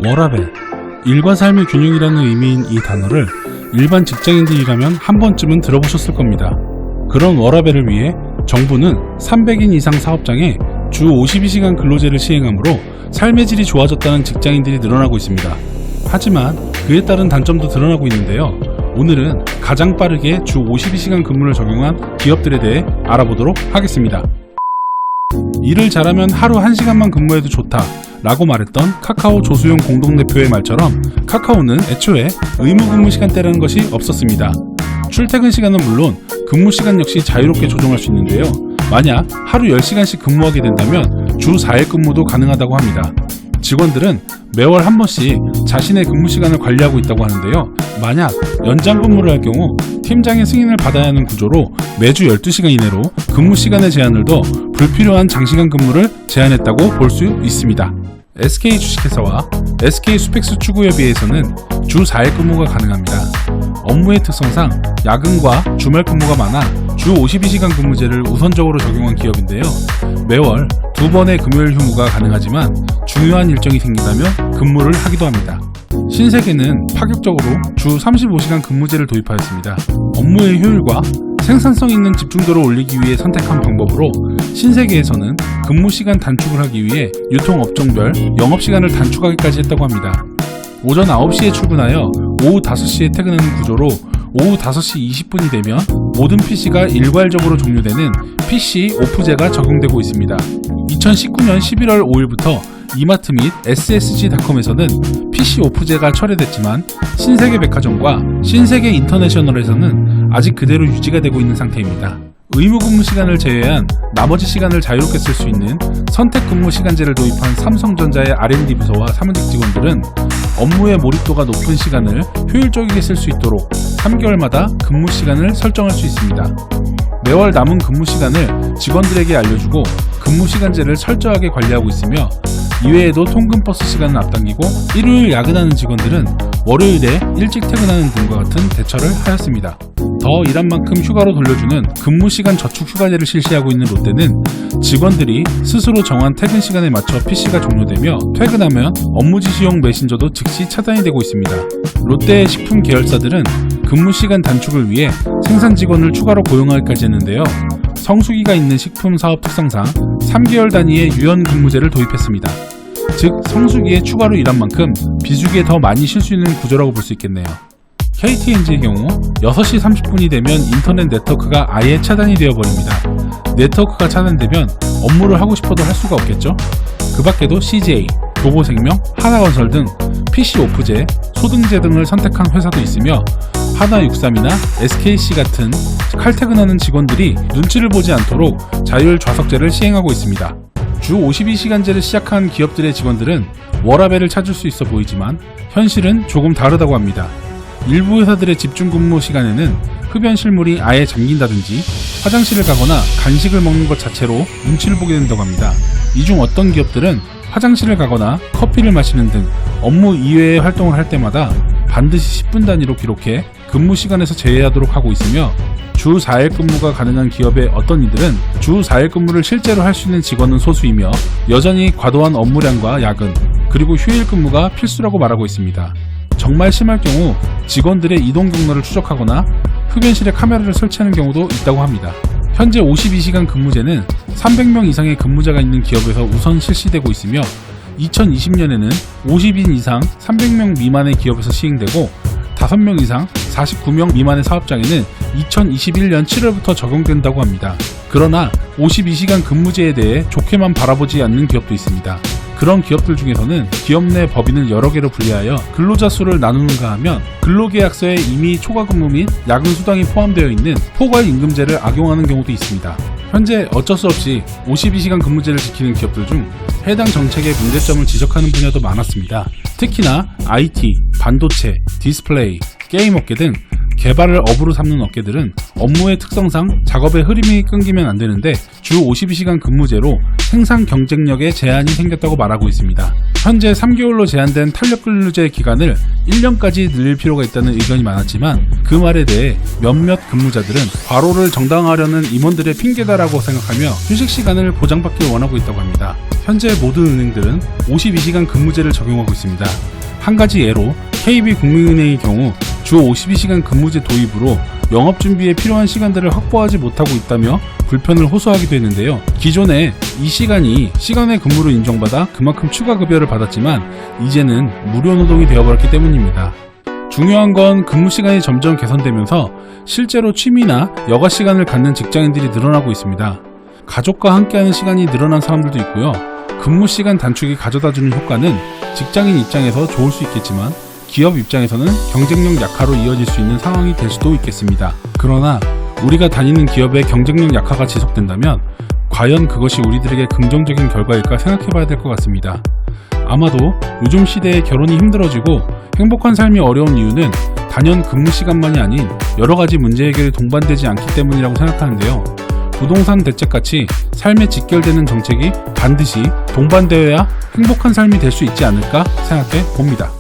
워라밸, 일과 삶의 균형이라는 의미인 이 단어를 일반 직장인들이라면 한 번쯤은 들어보셨을 겁니다. 그런 워라밸을 위해 정부는 300인 이상 사업장에 주 52시간 근로제를 시행하므로 삶의 질이 좋아졌다는 직장인들이 늘어나고 있습니다. 하지만 그에 따른 단점도 드러나고 있는데요. 오늘은 가장 빠르게 주 52시간 근무를 적용한 기업들에 대해 알아보도록 하겠습니다. 일을 잘하면 하루 1시간만 근무해도 좋다 라고 말했던 카카오 조수용 공동대표의 말처럼 카카오는 애초에 의무근무 시간대라는 것이 없었습니다. 출퇴근 시간은 물론 근무 시간 역시 자유롭게 조정할 수 있는데요. 만약 하루 10시간씩 근무하게 된다면 주 4일 근무도 가능하다고 합니다. 직원들은 매월 한 번씩 자신의 근무 시간을 관리하고 있다고 하는데요. 만약 연장 근무를 할 경우 팀장의 승인을 받아야 하는 구조로 매주 12시간 이내로 근무 시간의 제한을 둬 불필요한 장시간 근무를 제한했다고 볼 수 있습니다. SK 주식회사와 SK 스펙스 추구협의회에서는 주 4일 근무가 가능합니다. 업무의 특성상 야근과 주말 근무가 많아 주 52시간 근무제를 우선적으로 적용한 기업인데요. 매월 2번의 금요일 휴무가 가능하지만 중요한 일정이 생긴다면 근무를 하기도 합니다. 신세계는 파격적으로 주 35시간 근무제를 도입하였습니다. 업무의 효율과 생산성 있는 집중도를 올리기 위해 선택한 방법으로 신세계에서는 근무 시간 단축을 하기 위해 유통업종별 영업시간을 단축하기까지 했다고 합니다. 오전 9시에 출근하여 오후 5시에 퇴근하는 구조로 오후 5시 20분이 되면 모든 PC가 일괄적으로 종료되는 PC 오프제가 적용되고 있습니다. 2019년 11월 5일부터 이마트 및 SSG닷컴에서는 PC 오프제가 철회됐지만 신세계백화점과 신세계인터내셔널에서는 아직 그대로 유지가 되고 있는 상태입니다. 의무근무 시간을 제외한 나머지 시간을 자유롭게 쓸 수 있는 선택근무 시간제를 도입한 삼성전자의 R&D 부서와 사무직 직원들은 업무의 몰입도가 높은 시간을 효율적이게 쓸 수 있도록 3개월마다 근무 시간을 설정할 수 있습니다. 매월 남은 근무 시간을 직원들에게 알려주고 근무 시간제를 철저하게 관리하고 있으며 이외에도 통근버스 시간을 앞당기고 일요일 야근하는 직원들은 월요일에 일찍 퇴근하는 등과 같은 대처를 하였습니다. 더 일한 만큼 휴가로 돌려주는 근무시간 저축 휴가제를 실시하고 있는 롯데는 직원들이 스스로 정한 퇴근 시간에 맞춰 PC가 종료되며 퇴근하면 업무 지시용 메신저도 즉시 차단이 되고 있습니다. 롯데의 식품 계열사들은 근무시간 단축을 위해 생산 직원을 추가로 고용하기까지 했는데요. 성수기가 있는 식품 사업 특성상 3개월 단위의 유연 근무제를 도입했습니다. 즉 성수기에 추가로 일한 만큼 비수기에 더 많이 쉴 수 있는 구조라고 볼 수 있겠네요. KTNG의 경우 6시 30분이 되면 인터넷 네트워크가 아예 차단이 되어버립니다. 네트워크가 차단되면 업무를 하고 싶어도 할 수가 없겠죠? 그 밖에도 CJ, 도보생명, 하나건설 등 PC 오프제, 소등제 등을 선택한 회사도 있으며 하나육삼이나 SKC 같은 칼퇴근하는 직원들이 눈치를 보지 않도록 자율 좌석제를 시행하고 있습니다. 주 52시간제를 시작한 기업들의 직원들은 워라밸을 찾을 수 있어 보이지만 현실은 조금 다르다고 합니다. 일부 회사들의 집중 근무 시간에는 흡연 실물이 아예 잠긴다든지 화장실을 가거나 간식을 먹는 것 자체로 눈치를 보게 된다고 합니다. 이 중 어떤 기업들은 화장실을 가거나 커피를 마시는 등 업무 이외의 활동을 할 때마다 반드시 10분 단위로 기록해 근무 시간에서 제외하도록 하고 있으며 주 4일 근무가 가능한 기업의 어떤 이들은 주 4일 근무를 실제로 할 수 있는 직원은 소수이며 여전히 과도한 업무량과 야근, 그리고 휴일 근무가 필수라고 말하고 있습니다. 정말 심할 경우 직원들의 이동 경로를 추적하거나 흡연실에 카메라를 설치하는 경우도 있다고 합니다. 현재 52시간 근무제는 300명 이상의 근무자가 있는 기업에서 우선 실시되고 있으며 2020년에는 50인 이상 300명 미만의 기업에서 시행되고 5명 이상 49명 미만의 사업장에는 2021년 7월부터 적용된다고 합니다. 그러나 52시간 근무제에 대해 좋게만 바라보지 않는 기업도 있습니다. 그런 기업들 중에서는 기업 내 법인을 여러 개로 분리하여 근로자 수를 나누는가 하면 근로계약서에 이미 초과근무 및 야근 수당이 포함되어 있는 포괄임금제를 악용하는 경우도 있습니다. 현재 어쩔 수 없이 52시간 근무제를 지키는 기업들 중 해당 정책의 문제점을 지적하는 분야도 많았습니다. 특히나 IT, 반도체, 디스플레이, 게임업계 등 개발을 업으로 삼는 업계들은 업무의 특성상 작업의 흐름이 끊기면 안 되는데 주 52시간 근무제로 생산 경쟁력에 제한이 생겼다고 말하고 있습니다. 현재 3개월로 제한된 탄력근로제 기간을 1년까지 늘릴 필요가 있다는 의견이 많았지만 그 말에 대해 몇몇 근무자들은 과로를 정당화하려는 임원들의 핑계다라고 생각하며 휴식 시간을 보장받길 원하고 있다고 합니다. 현재 모든 은행들은 52시간 근무제를 적용하고 있습니다. 한 가지 예로 KB국민은행의 경우 주 52시간 근무제 도입으로 영업 준비에 필요한 시간들을 확보하지 못하고 있다며 불편을 호소하기도 했는데요. 기존에 이 시간이 시간의 근무로 인정받아 그만큼 추가 급여를 받았지만 이제는 무료 노동이 되어버렸기 때문입니다. 중요한 건 근무 시간이 점점 개선되면서 실제로 취미나 여가 시간을 갖는 직장인들이 늘어나고 있습니다. 가족과 함께하는 시간이 늘어난 사람들도 있고요. 근무 시간 단축이 가져다주는 효과는 직장인 입장에서 좋을 수 있겠지만 기업 입장에서는 경쟁력 약화로 이어질 수 있는 상황이 될 수도 있겠습니다. 그러나 우리가 다니는 기업의 경쟁력 약화가 지속된다면 과연 그것이 우리들에게 긍정적인 결과일까 생각해봐야 될 것 같습니다. 아마도 요즘 시대에 결혼이 힘들어지고 행복한 삶이 어려운 이유는 단연 근무 시간만이 아닌 여러 가지 문제 해결이 동반되지 않기 때문이라고 생각하는데요. 부동산 대책같이 삶에 직결되는 정책이 반드시 동반되어야 행복한 삶이 될 수 있지 않을까 생각해 봅니다.